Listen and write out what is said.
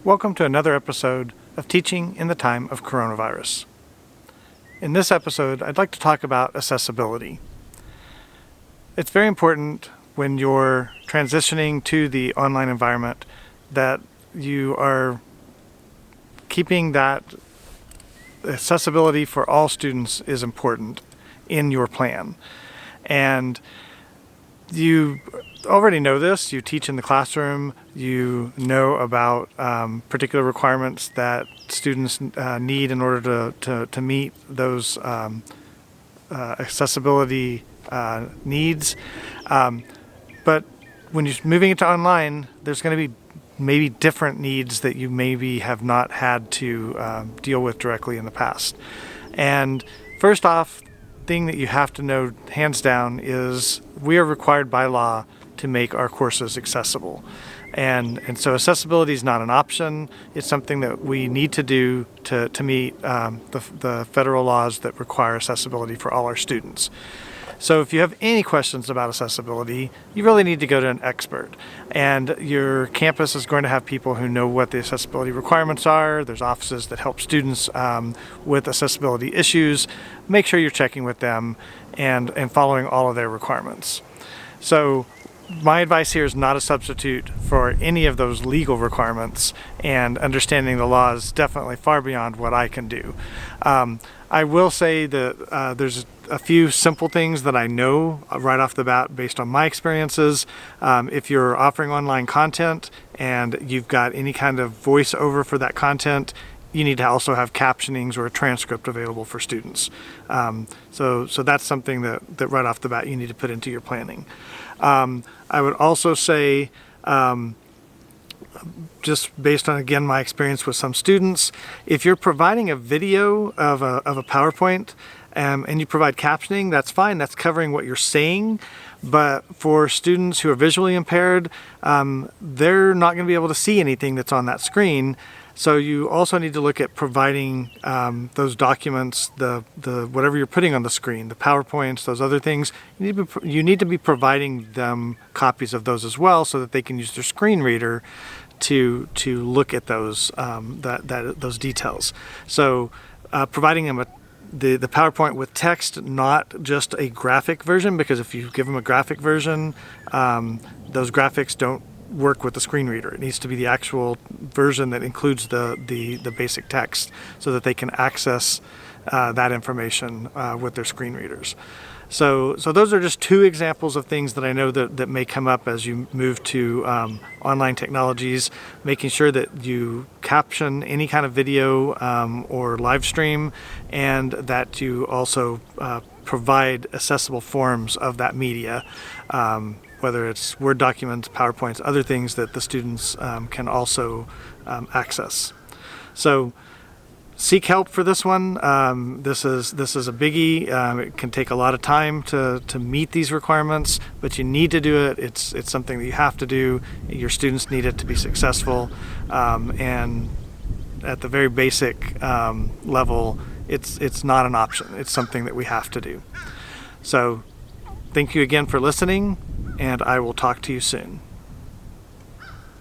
Welcome to another episode of Teaching in the Time of Coronavirus. In this episode, I'd like to talk about accessibility. It's very important when you're transitioning to the online environment that you are keeping that accessibility for all students is important in your plan. And you already know this. You teach in the classroom. You know about particular requirements that students need in order to meet those accessibility needs. But when you're moving into online, there's going to be maybe different needs that you maybe have not had to deal with directly in the past. And first off, thing that you have to know hands down is we are required by law to make our courses accessible. And so accessibility is not an option. It's something that we need to do to meet the federal laws that require accessibility for all our students. So if you have any questions about accessibility, you really need to go to an expert. And your campus is going to have people who know what the accessibility requirements are. There's offices that help students with accessibility issues. Make sure you're checking with them and following all of their requirements. So my advice here is not a substitute for any of those legal requirements, and understanding the law is definitely far beyond what I can do. I will say that there's a few simple things that I know right off the bat based on my experiences. If you're offering online content and you've got any kind of voiceover for that content, you need to also have captionings or a transcript available for students. So that's something that right off the bat you need to put into your planning. I would also say, just based on, again, my experience with some students, if you're providing a video of a PowerPoint and you provide captioning, that's fine. That's covering what you're saying. But for students who are visually impaired, they're not going to be able to see anything that's on that screen. So you also need to look at providing those documents, the whatever you're putting on the screen, the PowerPoints, those other things. You need to be providing them copies of those as well, so that they can use their screen reader to look at those those details. So providing them the PowerPoint with text, not just a graphic version, because if you give them a graphic version, those graphics don't work with the screen reader. It needs to be the actual version that includes the basic text, so that they can access that information with their screen readers. So those are just two examples of things that I know that may come up as you move to online technologies. Making sure that you caption any kind of video or live stream, and that you also provide accessible forms of that media, whether it's Word documents, PowerPoints, other things that the students can also access. So seek help for this one. This is a biggie. It can take a lot of time to meet these requirements, but you need to do it. It's something that you have to do. Your students need it to be successful. And at the very basic level, it's not an option. It's something that we have to do. So thank you again for listening, and I will talk to you soon.